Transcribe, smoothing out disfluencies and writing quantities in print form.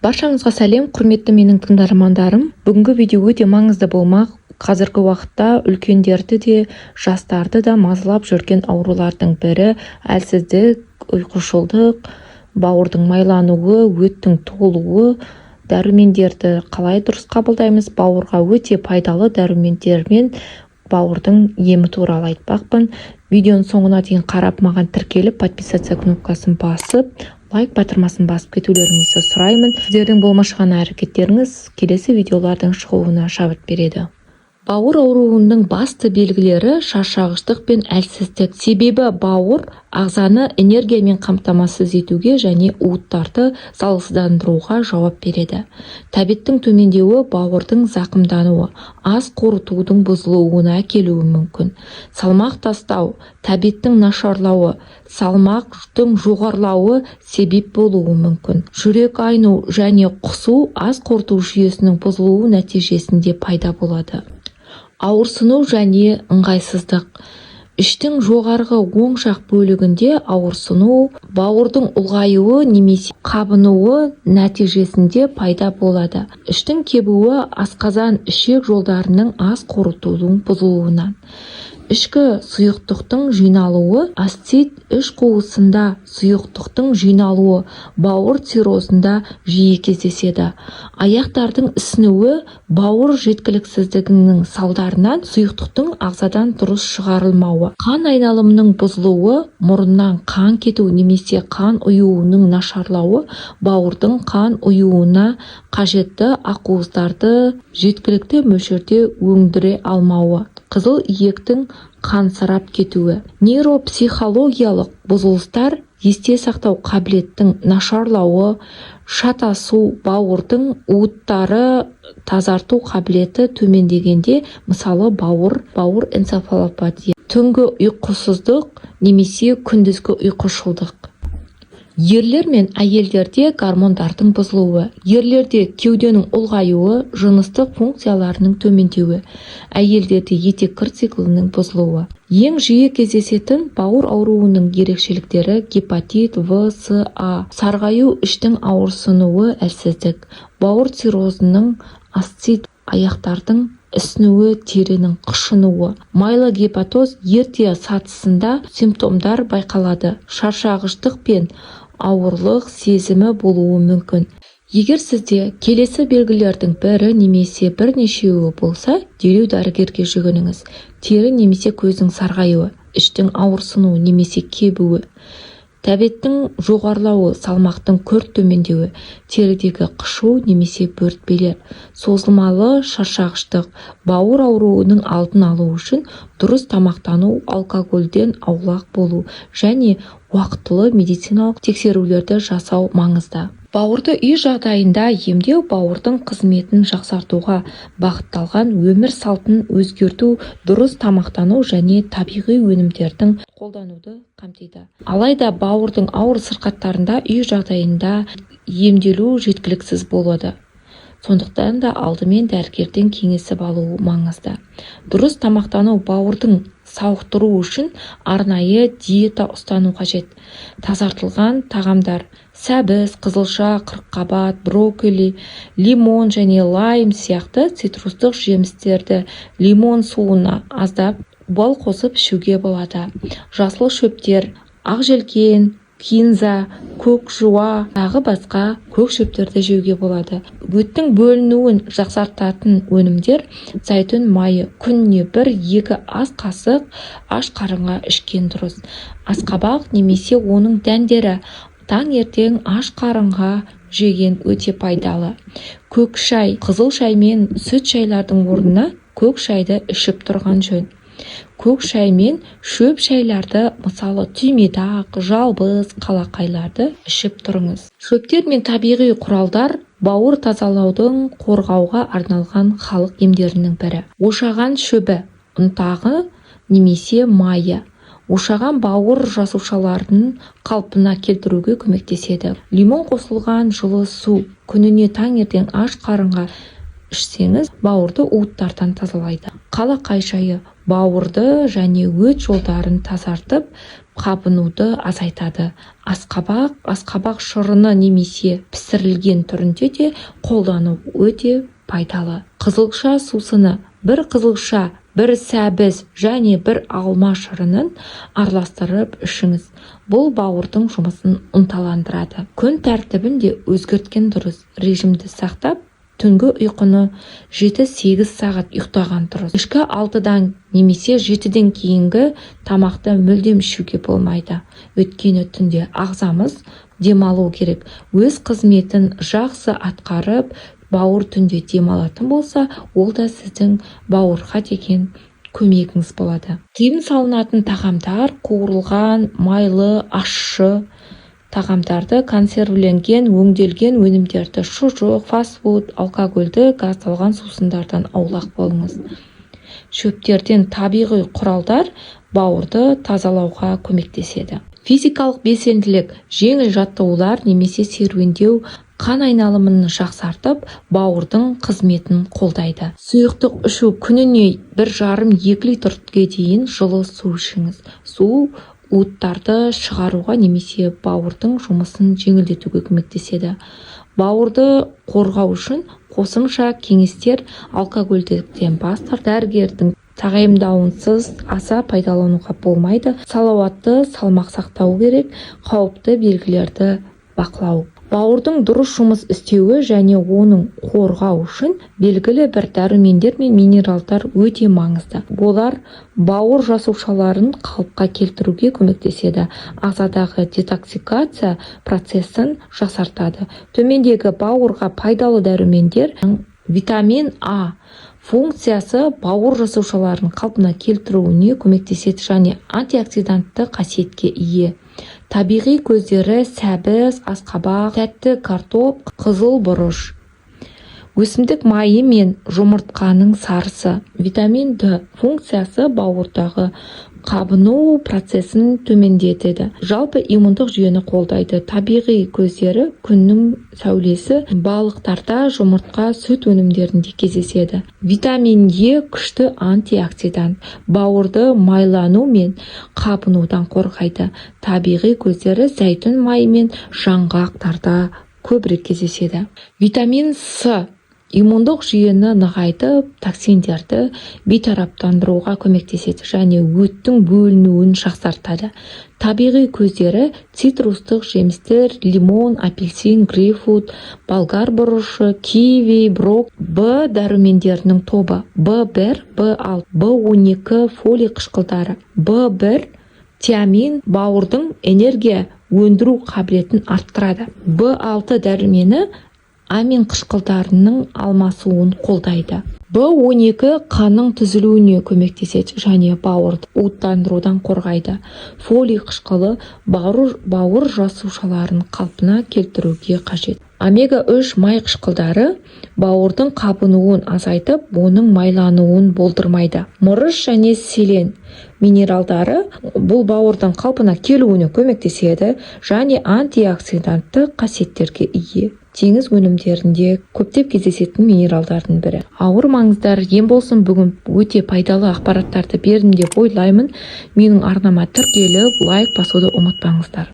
Баршаңызға сәлем, құрметті менің тыңдармандарым. Бүгінгі видео өте маңызды болмақ. Қазіргі уақытта үлкендерді де, жастарды да мазалап жүрген аурулардың бірі әлсіздік, ұйқышылдық, бауырдың майлануы, өттің толуы. Дәрумендерді қалай дұрыс қабылдаймыз? Бауырға өте пайдалы дәрумендермен бауырдың емі туралы айтпақпын. Видеоның соңына дейін қарап, маған тіркеліп, подписация кнопкасын басып, лайк батырмасын басып кетулеріңізді сұраймын. Сіздердің болмашыған әрекеттеріңіз келесі видеолардың шығуына шабыт береді. Бауыр ауруының басты белгілері шаршағыштық пен әлсіздік. Себебі бауыр ағзаны энергиямен қамтамасыз етуге және уыттарды залалсыздандыруға жауап береді. Тәбеттің төмендеуі бауырдың зақымдануы, ас қорытудың бұзылуына әкелуі мүмкін. Салмақ тастау, тәбеттің нашарлауы, салмақтың жоғарылауы себеп болуы мүмкін. Жүрек айну және құсу ас қорыту жүйесінің бұзылуы нәтижесінде пайда болады. Ауырсыну және ыңғайсыздық. Іштің жоғарғы оң жақ бөлігінде ауырсыну, бауырдың ұлғаюы немесе қабынуы нәтижесінде пайда болады. Іштің кебуі асқазан ішек жолдарының ас қорытудың бұзылуынан. Ішкі сұйықтықтың жиналуы, астит іш қуысында сұйықтықтың жиналуы бауыр циррозында жиі кездеседі. Аяқтардың ісінуі бауыр жеткіліксіздігінің салдарынан сұйықтықтың ағзадан дұрыс шығарылмауы. Қан айналымының бұзылуы, мұрыннан қан кету немесе қан ұюының нашарлауы бауырдың қан ұюына қажетті ақуыздарды жеткілікті мөлшерде өндіре алмауы. Қызыл иектің қансырап кетуі. Нейропсихологиялық бұзылыстар есте сақтау қабілеттің нашарлауы, шатасу, бауырдың уыттары тазарту қабілеті төмендегенде, мысалы бауыр энцефалопатия, түнгі ұйқысыздық немесе күндізгі ұйқышылдық. Ерлер мен әйелдерде гормондардың бұзылуы. Ерлерде кеуденің ұлғаюы, жыныстық функцияларының төмендеуі. Әйелдерде етек циклінің бұзылуы. Ең жиі кездесетін бауыр ауруының ерекшеліктері гепатит В, С, А. Сарғаю, іштің ауырсынуы, әлсіздік. Бауыр циррозының астит, аяқтардың ісінуі, терінің қышынуы. Майлогепатоз ерте сатысында симптомдар байқалады. Шаршағыштық пен ауырлық сезімі болуы мүмкін. Егер сізде келесі белгілердің бірі немесе бірнешеуі болса, дереу дәрігерге жүгініңіз. Тері немесе көздің сарғаюы, іштің ауырсынуы немесе кебуі, тәбеттің жоғарылауы, салмақтың күрт төмендеуі, терідегі қышу немесе бөртпелер, созылмалы шаршағыштық. Бауыр ауруының алдын алу үшін дұрыс тамақтану, алкогольден аулақ болу және уақытылы медициналық тексерулерді жасау маңызды. Бауырды үй жағдайында емдеу бауырдың қызметін жақсартуға бағытталған өмір салтын өзгерту, дұрыс тамақтану және табиғи өнімдердің қолдануды қамтиды. Алайда бауырдың ауыр сырқаттарында үй жағдайында емделу жеткіліксіз болады. Сондықтан да алдымен дәрігерден кеңесіп алу маңызды. Дұрыс тамақтану бауырдың сауықтыру үшін арнайы диета ұстану қажет. Тазартылған тағамдар, сәбіз, қызылша, қырыққабат, брокколи, лимон және лайм сияқты цитрустық жемістерді лимон суына аздап бал қосып ішуге болады. Жасыл шөптер, ақжелкен, кинза, көк жуа, тағы басқа көк шөптерді жеуге болады. Өттің бөлінуін жақсартатын өнімдер зәйтүн майы күніне 1-2 ас қасық аш қарынға ішкен дұрыс. Асқабақ немесе оның дәндері таңертең аш қарынға жеген өте пайдалы. Көк шай, қызыл шай мен сүт шайлардың орнына көк шайды ішіп тұрған жөн. Көк шай мен шөп шайларды, мысалы түймедақ, жалбыз, қалақайларды ішіп тұрыңыз. Шөптер мен табиғи құралдар бауыр тазалаудың қорғауға арналған халық емдерінің бірі. Ошаған шөбі, ұнтағы немесе майы. Ошаған бауыр жасушаларын қалпына келтіруге көмектеседі. Лимон қосылған жылы су күніне таңертең аш қарынға ішсеңіз, бауырды уыттардан тазалайды. Қалақай шайы бауырды және өт жолдарын тазартып, қабынуды азайтады. Асқабақ шырыны немесе пісірілген түрінде де қолдану өте пайдалы. Қызылша сусыны: бір қызылша, бір сәбіз және бір алма шырынын араластырып ішіңіз. Бұл бауырдың жұмысын ынталандырады. Күн тәртібін де өзгерткен дұрыс. Режимді сақтап, түнгі ұйқыны 7-8 сағат ұйықтаған дұрыс. Кешкі 6-дан немесе 7-ден кейінгі тамақты мүлдем ішуге болмайды. Өйткені түнде ағзамыз демалу керек. Өз қызметін жақсы атқарып, бауыр түнде демалатын болса, ол да сіздің бауырға деген көмегіңіз болады. Тыйым салынатын тағамдар: қуырылған, майлы, ащы тағамдарды, консервіленген, өңделген өнімдерді, шұжық, фастфуд, алкогольді, газдалған сусындардан аулақ болыңыз. Шөптерден табиғи құралдар бауырды тазалауға көмектеседі. Физикалық белсенділік: жеңіл жаттығулар немесе серуендеу қан айналымын жақсартып, бауырдың қызметін қолдайды. Сұйықтық ішу: күніне 1,5-2 литрге дейін жылы су ішіңіз. Су уыттарды шығаруға немесе бауырдың жұмысын жеңілдетуге көмектеседі. Бауырды қорғау үшін қосымша кеңестер: алкогольден бас тарту, дәрігердің тағайындауынсыз аса пайдалануға болмайды. Салауатты салмақ сақтау керек. Қауіпті белгілерді бақылау. Бауырдың дұрыс жұмыс істеуі және оның қорғау үшін белгілі бір дәрумендер мен минералдар өте маңызды. Олар бауыр жасушаларын қалыпқа келтіруге көмектеседі, ағзадағы детоксикация процесін жақсартады. Төмендегі бауырға пайдалы дәрумендер: витамин А функциясы бауыр жасушаларын қалпына келтіруіне көмектеседі және антиоксидантты қасиетке ие. Табиғи көздері: сәбіз, асқабақ, тәтті картоп, қызыл бұрыш. Өсімдік майы мен жұмыртқаның сарысы. Витамин Д функциясы бауырдағы қабыну процесін төмендетеді. Жалпы иммундық жүйені қолдайды. Табиғи көздері: күннің сәулесі, балықтарда, жұмыртқа, сүт өнімдерінде кездеседі. Витамин Е күшті антиоксидант, бауырды майлану мен қабынудан қорғайды. Табиғи көздері: зәйтүн майы мен жаңғақтарда көбірек кездеседі. Витамин С иммундық жүйені нығайтып, токсиндерді бейтараптандыруға көмектеседі және өттің бөлінуін жақсартады. Табиғи көздері: цитрустық жемістер, лимон, апельсин, грейпфрут, болгар бұрышы, киви, брок. Б дәрумендерінің тобы: В1, В6, В12 фолий қышқылдары. В1 тиамин бауырдың энергия өндіру қабілетін арттырады. В6 дәрумені амин қышқылдарының алмасуын қолдайды. В12 қанның түзілуіне көмектеседі және бауырды уыттандырудан қорғайды. Фолий қышқылы бауыр жасушаларын қалпына келтіруге қажет. Омега-3 май қышқылдары бауырдың қабынуын азайтып, оның майлануын болдырмайды. Мырыш және селен минералдары бұл бауырдың қалпына келуіне көмектеседі және антиоксидантты қасиеттерге ие. Теңіз өнімдерінде көптеп кездесетін минералдардың бірі. Ауырмаңыздар, ем болсын. Бүгін өте пайдалы ақпараттарды бердім деп ойлаймын. Менің арнама тіркеліп, лайк басуды ұмытпаңыздар.